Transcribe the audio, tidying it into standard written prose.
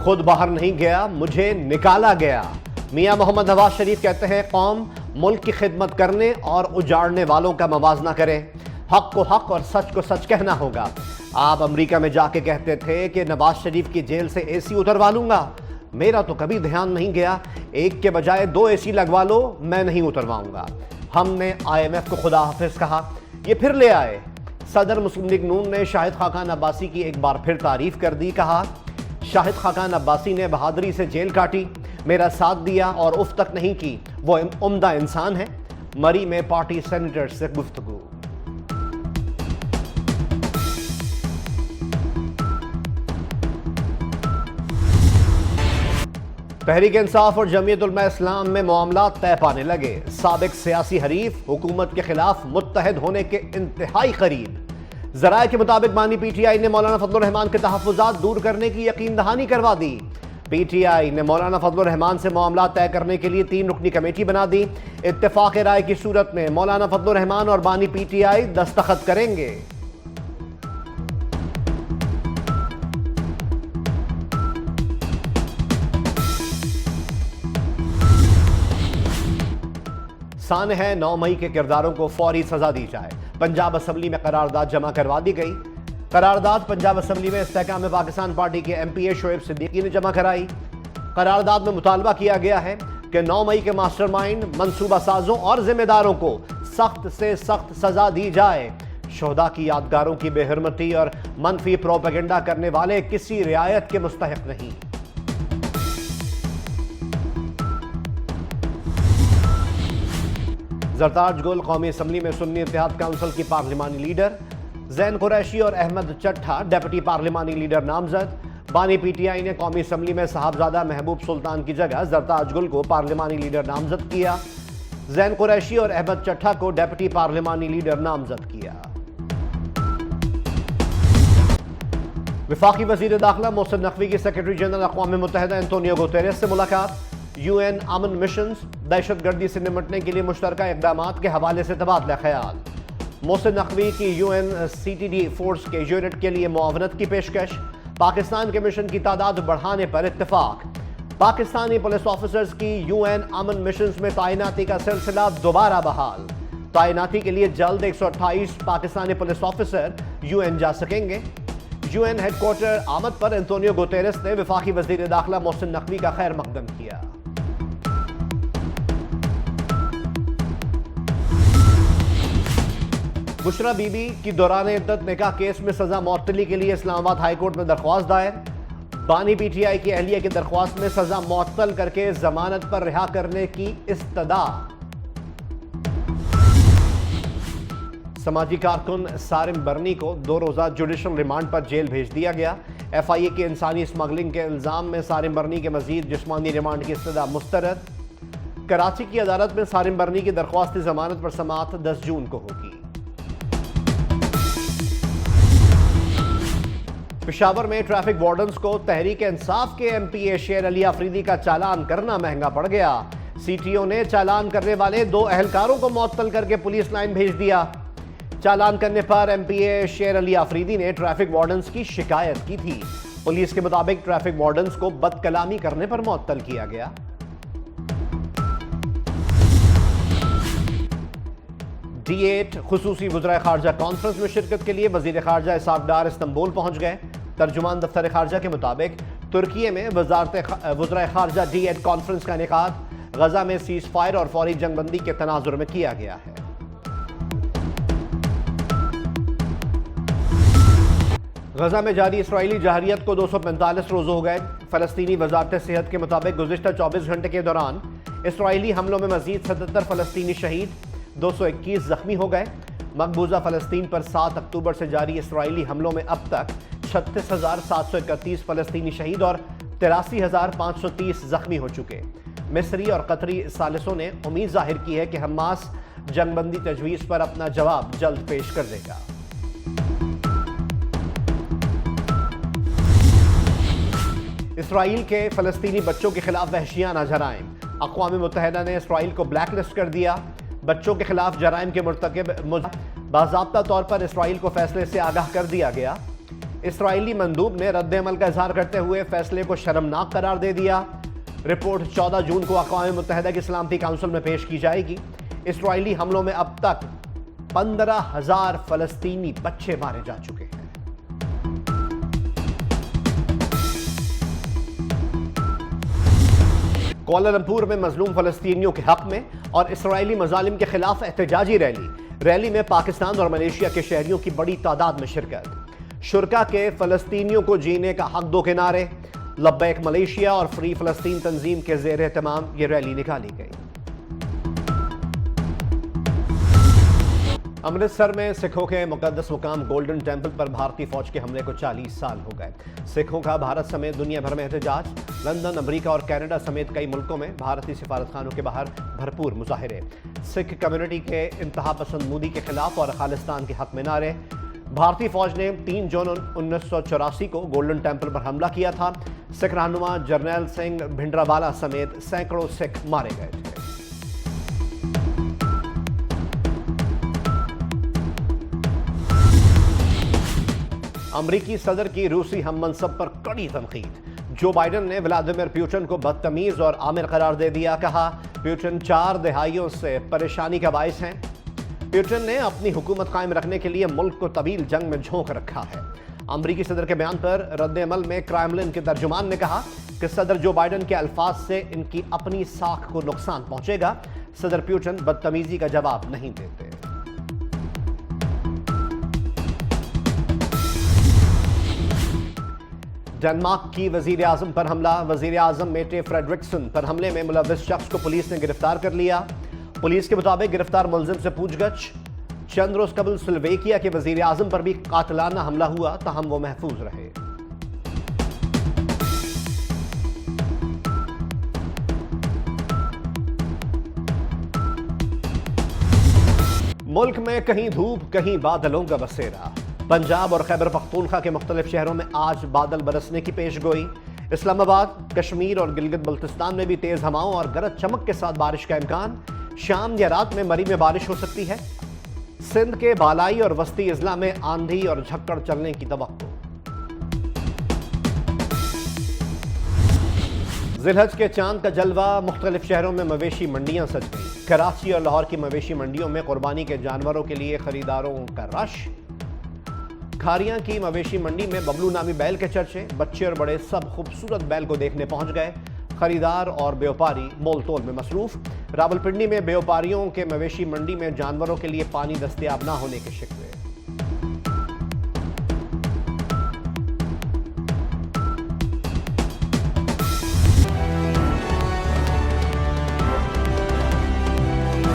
खुद बाहर नहीं गया, मुझे निकाला गया। मियां मोहम्मद नवाज शरीफ कहते हैं कौम मुल्क की खिदमत करने और उजाड़ने वालों का मवाजना करे। हक को हक और सच को सच कहना होगा। आप अमेरिका में जाके कहते थे कि नवाज शरीफ की जेल से एसी उतरवा लूंगा। मेरा तो कभी ध्यान नहीं गया, एक के बजाय 2 एसी लगवा लो, मैं नहीं उतरवाऊंगा। हमने IMF को खुदा हाफिज कहा, ये फिर ले आए। सदर मुस्लिम लीग नून ने शाहिद खाकान अब्बासी की एक बार फिर तारीफ कर दी। कहा शाहिद खाकान अब्बासी ने बहादुरी से जेल काटी, मेरा साथ दिया और उफ तक नहीं की, वो उम्दा इंसान है। मरी में पार्टी सेनेटर से गुफ्तगू। तहरीक इंसाफ और जमीयत उलमा इस्लाम में मामला तय पाने लगे। साबिक सियासी हरीफ हुकूमत के खिलाफ मुत्तहद होने के इंतहाई करीब। जराए के मुताबिक बानी PTI ने मौलाना फजलुर रहमान के तहफ्फुजात दूर करने की यकीन दहानी करवा दी। PTI ने मौलाना फजलुर रहमान से मामला तय करने के लिए 3 रुकनी कमेटी बना दी। इत्तेफाक राय की सूरत में मौलाना फजलुर रहमान और बानी PTI दस्तखत करेंगे। सान है 9 मई के किरदारों को फौरी सजा दी जाए। पंजाब असम्बली में करारदाद जमा करवा दी गई। करारदाद पंजाब असम्बली में इस्तेहकाम पाकिस्तान पार्टी के MPA शोएब सिद्दीकी ने जमा कराई। करारदाद में मुतालबा किया गया है कि 9 मई के मास्टरमाइंड, मंसूबा साजों और जिम्मेदारों को सख्त से सख्त सजा दी जाए। शोहदा की यादगारों की बेहरमती और मनफी प्रोपेगेंडा करने वाले किसी रियायत के मुस्तहिक नहीं। जरताज गुल कौमी असम्बली में सुन्नी इत्तेहाद काउंसिल की पार्लिमानी लीडर। जैन कुरैशी और अहमद चट्ठा डेप्यूटी पार्लिमानी लीडर नामजद। बानी PTI ने कौमी असम्बली में साहबजादा महबूब सुल्तान की जगह जरताज गुल को पार्लिमानी लीडर नामजद किया। जैन कुरैशी और अहमद चट्ठा को डेप्यूटी पार्लिमानी लीडर नामजद किया। वफाकी वजीर दाखिला मोहसिन नकवी की सेक्रेटरी जनरल अक़वाम मुत्तहिदा एंटोनियो गुतेरेस से मुलाकात। UN अमन मिशन दहशतगर्दी से निपटने के लिए मुश्तरका इक़दामात के हवाले से तबादला ख्याल। मोहसिन नकवी की UN CTD फोर्स के यूनिट के लिए मुआवनत की पेशकश। पाकिस्तान के मिशन की तादाद बढ़ाने पर इत्तेफाक। पाकिस्तानी पुलिस ऑफिसर्स की UN अमन मिशन में तैनाती का सिलसिला दोबारा बहाल। तैनाती के लिए जल्द 128 पाकिस्तानी पुलिस ऑफिसर UN जा सकेंगे। UN हेडक्वार्टर आमद पर एंटोनियो गुतेरेस ने वफाकी वजीर दाखिला मोहसिन नकवी का खैर मकदम किया। बुशरा बीबी की दौरान इद्दत निकाह केस में सजा मौतली के लिए इस्लामाबाद हाईकोर्ट में दरख्वास्त दायर। बानी PTI की अहलिया की दरख्वास्त में सजा मुअत्तल करके जमानत पर रिहा करने की इस्तदा। समाजी कारकुन सारिम बर्नी को 2 रोजा जुडिशल रिमांड पर जेल भेज दिया गया। FIA की इंसानी स्मगलिंग के इल्जाम में सारिम बर्नी के मजीद जिस्मानी रिमांड की इस्तदा मुस्तरद। कराची की अदालत में सारिम बर्नी की दरख्वास्त जमानत पर समाअत 10 जून को होगी। पेशावर में ट्रैफिक वार्डन्स को तहरीक इंसाफ के MPA शेर अली आफरीदी का चालान करना महंगा पड़ गया। CTO ने चालान करने वाले 2 अहलकारों को मुअत्तल करके पुलिस लाइन भेज दिया। चालान करने पर MPA शेर अली आफरीदी ने ट्रैफिक वार्डन्स की शिकायत की थी। पुलिस के मुताबिक ट्रैफिक वार्डन्स को बदकलामी करने पर मुअत्तल किया गया। D8 खुसूसी वज़ीर ख़ारजा कॉन्फ्रेंस में शिरकत के लिए वज़ीर ख़ारजा इसहाक़ डार इस्तांबुल पहुंच गए। तर्जुमान दफ्तर ख़ारजा के मुताबिक तुर्की में वज़ीर ख़ारजा D8 कॉन्फ्रेंस का इनेकाद गजा में सीज़ फायर और फौरी जंगबंदी के तनाजुर में किया गया है। गजा में जारी इसराइली जहरियत को 245 रोज़ हो गए। फ़लस्तीनी वज़ारत सेहत के मुताबिक गुज़िश्ता 24 घंटे के दौरान इसराइली हमलों में मज़ीद 77 फ़लस्तीनी शहीद, 221 जख्मी हो गए। मकबूजा फ़लस्तीन पर 7 अक्टूबर से जारी इसराइली हमलों में अब तक 36,731 फ़लस्तीनी शहीद और 83,530 जख्मी हो चुके। मिस्री और कतरी सालिसों ने उम्मीद जाहिर की है कि हमास जंगबंदी तजवीज़ पर अपना जवाब जल्द पेश कर देगा। इसराइल के फ़लस्तीनी बच्चों के खिलाफ वहशियाना जराइम। अक़वाम मुत्तहिदा ने इसराइल को ब्लैक लिस्ट कर दिया। बच्चों के खिलाफ जराइम के मुर्तकिब बाज़ाब्ता तौर पर इसराइल को फैसले से आगाह कर दिया गया। इसराइली मंदूब ने रद्द-ए-अमल का इजहार करते हुए फैसले को शर्मनाक करार दे दिया। रिपोर्ट 14 जून को अक़वाम मुत्तहिदा की सलामती काउंसिल में पेश की जाएगी। इसराइली हमलों में अब तक 15,000 फलस्तीनी बच्चे मारे जा चुके हैं। कुआलालंपुर में मजलूम फलस्तीनियों के हक में और इसराइली मजालिम के खिलाफ एहतजाजी रैली में पाकिस्तान और मलेशिया के शहरियों की बड़ी तादाद में शिरकत। शुरका के फलस्तीनियों को जीने का हक दो के नारे, लब्बैक मलेशिया और फ्री फलस्तीन तंजीम के ज़ेर एहतमाम ये रैली निकाली गई। अमृतसर में सिखों के मुकद्दस मुकाम गोल्डन टेम्पल पर भारतीय फौज के हमले को 40 साल हो गए। सिखों का भारत समेत दुनिया भर में एहतजाज। लंदन, अमेरिका और कनाडा समेत कई मुल्कों में भारतीय सिफारतखानों के बाहर भरपूर मुजाहिरे। सिख कम्युनिटी के इंतहा पसंद मोदी के खिलाफ और खालिस्तान के हक में नारे। भारतीय फौज ने 3 जून 1984 को गोल्डन टेम्पल पर हमला किया था। सिख रहनुमा जरनैल सिंह भिंडरावाला समेत सैकड़ों सिख मारे गए थे। अमरीकी सदर की रूसी हम मनसब पर कड़ी तनकीद। जो बाइडन ने व्लादिमीर पुतिन को बदतमीज और आमिर करार दे दिया। कहा, पुतिन 4 दहाइयों से परेशानी का बाइस हैं। पुतिन ने अपनी हुकूमत कायम रखने के लिए मुल्क को तवील जंग में झोंक रखा है। अमरीकी सदर के बयान पर रद्द-ए-अमल में क्रेमलिन के तर्जुमान ने कहा कि सदर जो बाइडन के अल्फाज से इनकी अपनी साख को नुकसान पहुंचेगा। सदर पुतिन बदतमीजी का जवाब नहीं देते। डेनमार्क की वजीर आजम पर हमला। वजीर आजम मेटे फ्रेडरिक्सन पर हमले में मुलव्विस शख्स को पुलिस ने गिरफ्तार कर लिया। पुलिस के मुताबिक गिरफ्तार मुलजिम से पूछगछ। चंद रोज कबल स्लोवेकिया के वजीर आजम पर भी कातिलाना हमला हुआ, ताहम वो महफूज रहे। मुल्क में कहीं धूप कहीं बादलों का बसेरा। पंजाब और खैबर पख्तूनख्वा के मुख्तलिफ शहरों में आज बादल बरसने की पेशगोई। इस्लामाबाद, कश्मीर और गिलगित बल्तिस्तान में भी तेज हवाओं और गरज चमक के साथ बारिश का इम्कान। शाम या रात में मरी में बारिश हो सकती है। सिंध के बालाई और वस्ती अजला में आंधी और झक्कड़ चलने की तवक्को। जिलहज के चांद का जलवा। मुख्तलिफ शहरों में मवेशी मंडियां सज गई। कराची और लाहौर की मवेशी मंडियों में कुर्बानी के जानवरों के लिए खरीदारों का रश। खारियां की मवेशी मंडी में बबलू नामी बैल के चर्चे। बच्चे और बड़े सब खूबसूरत बैल को देखने पहुंच गए। खरीदार और व्यापारी मोल तोल में मसरूफ। रावलपिंडी में व्यापारियों के मवेशी मंडी में जानवरों के लिए पानी दस्तयाब न होने के शिकवे।